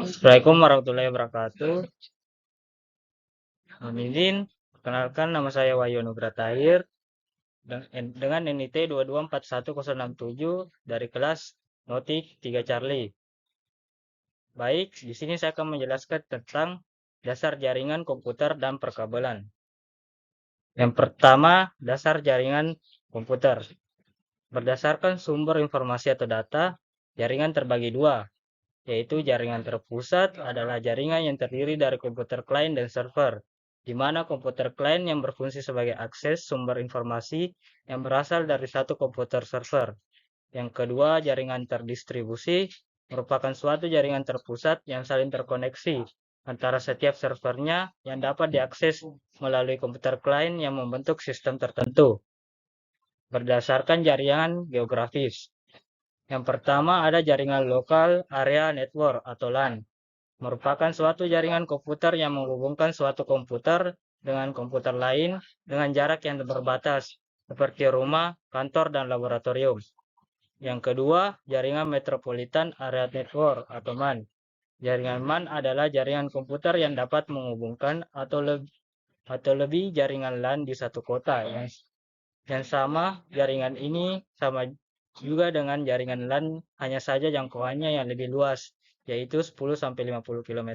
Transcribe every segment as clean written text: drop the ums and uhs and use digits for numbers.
Assalamualaikum warahmatullahi wabarakatuh. Amin. Perkenalkan, nama saya Wahyu Nugra Tahir dengan NIT 2241067 dari kelas Notik 3 Charlie. Baik, di sini saya akan menjelaskan tentang dasar jaringan komputer dan perkabelan. Yang pertama, dasar jaringan komputer. Berdasarkan sumber informasi atau data, jaringan terbagi dua, yaitu jaringan terpusat adalah jaringan yang terdiri dari komputer klien dan server, di mana komputer klien yang berfungsi sebagai akses sumber informasi yang berasal dari satu komputer server. Yang kedua, jaringan terdistribusi merupakan suatu jaringan terpusat yang saling terkoneksi antara setiap servernya yang dapat diakses melalui komputer klien yang membentuk sistem tertentu berdasarkan jaringan geografis. Yang pertama ada jaringan lokal area network atau LAN, merupakan suatu jaringan komputer yang menghubungkan suatu komputer dengan komputer lain dengan jarak yang terbatas, seperti rumah, kantor, dan laboratorium. Yang kedua, jaringan Metropolitan Area Network atau MAN. Jaringan MAN adalah jaringan komputer yang dapat menghubungkan atau lebih jaringan LAN di satu kota yang sama. Jaringan ini sama juga dengan jaringan LAN, hanya saja jangkauannya yang lebih luas, yaitu 10-50 km.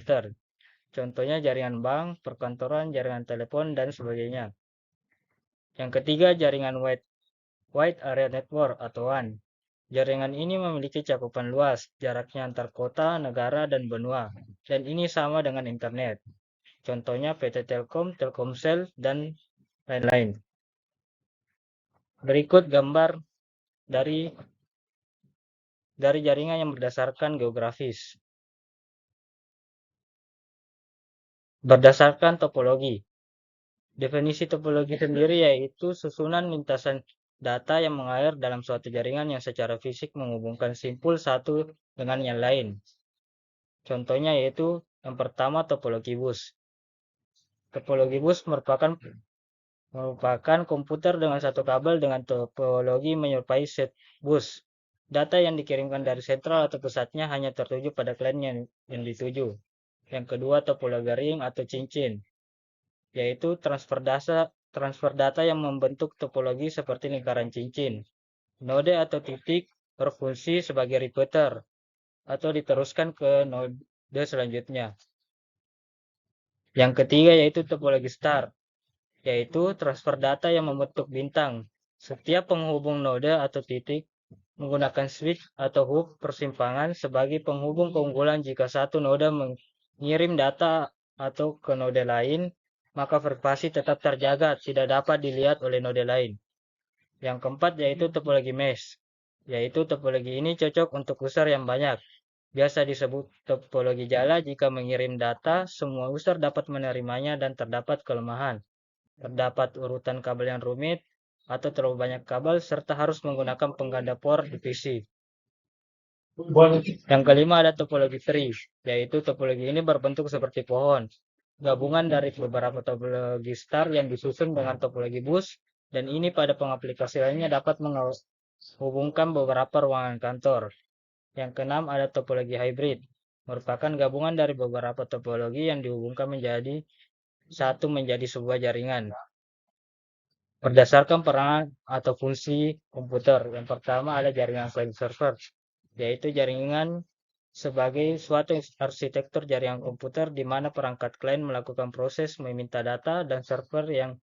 Contohnya jaringan bank, perkantoran, jaringan telepon, dan sebagainya. Yang ketiga, jaringan Wide Area Network atau WAN. Jaringan ini memiliki cakupan luas, jaraknya antar kota, negara, dan benua, dan ini sama dengan internet. Contohnya PT Telkom, Telkomsel, dan lain-lain. Berikut gambar dari jaringan yang berdasarkan geografis. Berdasarkan topologi. Definisi topologi sendiri yaitu susunan lintasan data yang mengalir dalam suatu jaringan yang secara fisik menghubungkan simpul satu dengan yang lain. Contohnya yaitu yang pertama topologi bus. Topologi bus merupakan komputer dengan satu kabel dengan topologi menyerupai set bus. Data yang dikirimkan dari sentral atau pusatnya hanya tertuju pada klien yang dituju. Yang kedua topologi ring atau cincin, yaitu transfer data yang membentuk topologi seperti lingkaran cincin. Node atau titik berfungsi sebagai repeater atau diteruskan ke node selanjutnya. Yang ketiga yaitu topologi star, yaitu transfer data yang membentuk bintang. Setiap penghubung node atau titik menggunakan switch atau hub persimpangan sebagai penghubung keunggulan. Jika satu node mengirim data atau ke node lain, maka privasi tetap terjaga, tidak dapat dilihat oleh node lain. Yang keempat yaitu topologi mesh, yaitu topologi ini cocok untuk user yang banyak. Biasa disebut topologi jala jika mengirim data, semua user dapat menerimanya dan terdapat kelemahan. Terdapat urutan kabel yang rumit atau terlalu banyak kabel serta harus menggunakan pengganda port di PC. Yang kelima ada topologi tree, yaitu topologi ini berbentuk seperti pohon. Gabungan dari beberapa topologi star yang disusun dengan topologi bus, dan ini pada pengaplikasiannya dapat menghubungkan beberapa ruangan kantor. Yang keenam ada topologi hybrid, merupakan gabungan dari beberapa topologi yang dihubungkan menjadi sebuah jaringan. Berdasarkan peranan atau fungsi komputer, yang pertama ada jaringan client server, yaitu jaringan sebagai suatu arsitektur jaringan komputer di mana perangkat klien melakukan proses meminta data dan server yang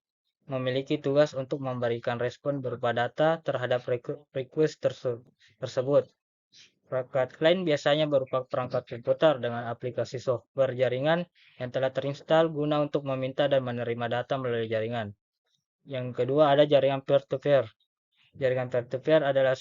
memiliki tugas untuk memberikan respon berupa data terhadap request tersebut. Perangkat klien biasanya berupa perangkat komputer dengan aplikasi software jaringan yang telah terinstal guna untuk meminta dan menerima data melalui jaringan. Yang kedua ada jaringan peer-to-peer. Jaringan peer-to-peer adalah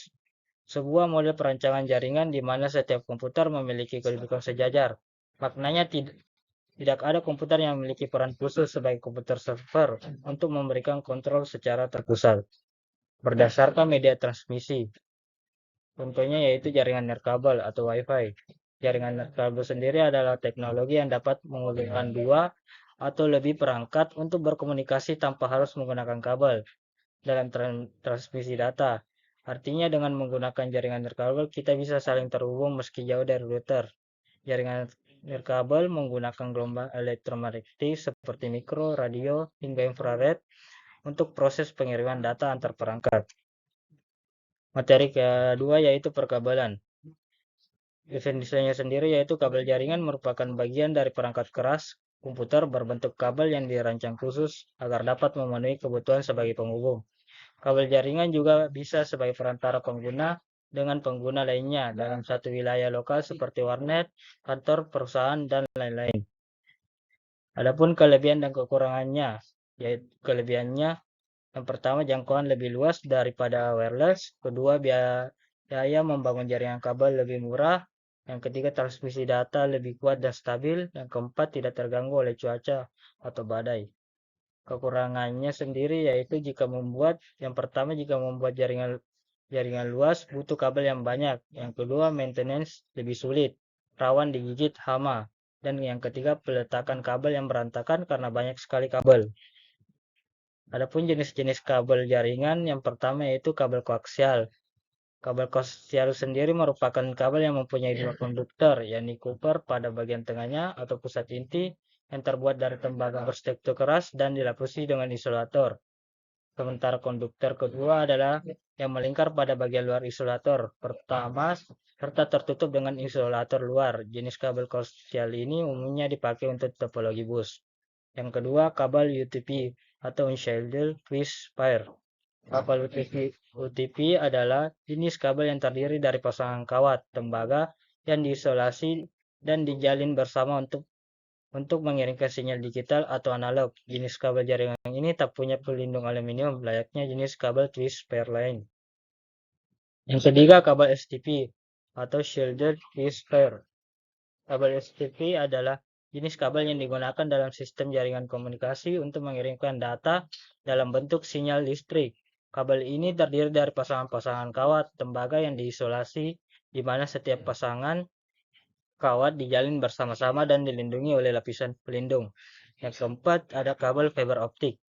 sebuah model perancangan jaringan di mana setiap komputer memiliki kedudukan sejajar. Maknanya tidak ada komputer yang memiliki peran khusus sebagai komputer server untuk memberikan kontrol secara terpusat. Berdasarkan media transmisi, contohnya yaitu jaringan nirkabel atau WiFi. Jaringan nirkabel sendiri adalah teknologi yang dapat menghubungkan dua atau lebih perangkat untuk berkomunikasi tanpa harus menggunakan kabel dalam transmisi data. Artinya dengan menggunakan jaringan nirkabel kita bisa saling terhubung meski jauh dari router. Jaringan nirkabel menggunakan gelombang elektromagnetik seperti mikro, radio, hingga infrared untuk proses pengiriman data antar perangkat. Materi kedua yaitu perkabelan. Definisinya sendiri yaitu kabel jaringan merupakan bagian dari perangkat keras komputer berbentuk kabel yang dirancang khusus agar dapat memenuhi kebutuhan sebagai penghubung. Kabel jaringan juga bisa sebagai perantara pengguna dengan pengguna lainnya dalam satu wilayah lokal seperti warnet, kantor, perusahaan, dan lain-lain. Adapun kelebihan dan kekurangannya, yaitu kelebihannya yang pertama jangkauan lebih luas daripada wireless, kedua biaya membangun jaringan kabel lebih murah, yang ketiga transmisi data lebih kuat dan stabil, yang keempat tidak terganggu oleh cuaca atau badai. Kekurangannya sendiri yaitu yang pertama jika membuat jaringan luas butuh kabel yang banyak, yang kedua maintenance lebih sulit, rawan digigit hama, dan yang ketiga peletakan kabel yang berantakan karena banyak sekali kabel. Adapun jenis-jenis kabel jaringan yang pertama yaitu kabel koaksial. Kabel koaksial sendiri merupakan kabel yang mempunyai dua konduktor, yakni Cooper pada bagian tengahnya atau pusat inti yang terbuat dari tembaga berstruktur keras dan dilapisi dengan isolator. Sementara konduktor kedua adalah yang melingkar pada bagian luar isolator pertama serta tertutup dengan isolator luar. Jenis kabel koaksial ini umumnya dipakai untuk topologi bus. Yang kedua, kabel UTP atau Unshielded Twist Pair. Kabel UTP adalah jenis kabel yang terdiri dari pasangan kawat tembaga yang diisolasi dan dijalin bersama untuk mengirimkan sinyal digital atau analog. Jenis kabel jaringan ini tak punya pelindung aluminium, layaknya jenis kabel twist pair lain. Yang ketiga, kabel STP atau Shielded Twist Pair. Kabel STP adalah jenis kabel yang digunakan dalam sistem jaringan komunikasi untuk mengirimkan data dalam bentuk sinyal listrik. Kabel ini terdiri dari pasangan-pasangan kawat tembaga yang diisolasi, di mana setiap pasangan kawat dijalin bersama-sama dan dilindungi oleh lapisan pelindung. Yang keempat, ada kabel fiber optik.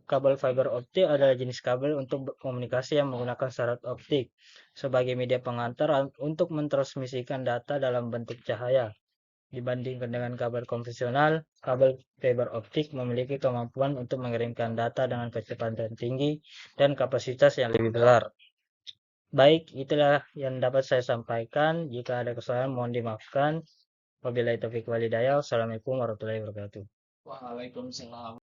Kabel fiber optik adalah jenis kabel untuk komunikasi yang menggunakan syarat optik sebagai media pengantar untuk mentransmisikan data dalam bentuk cahaya. Dibandingkan dengan kabel konvensional, kabel fiber optik memiliki kemampuan untuk mengirimkan data dengan kecepatan tinggi dan kapasitas yang lebih besar. Baik, itulah yang dapat saya sampaikan. Jika ada kesalahan mohon dimaafkan. Wabillahi taufiq walhidayah. Wassalamualaikum warahmatullahi wabarakatuh. Waalaikumsalam.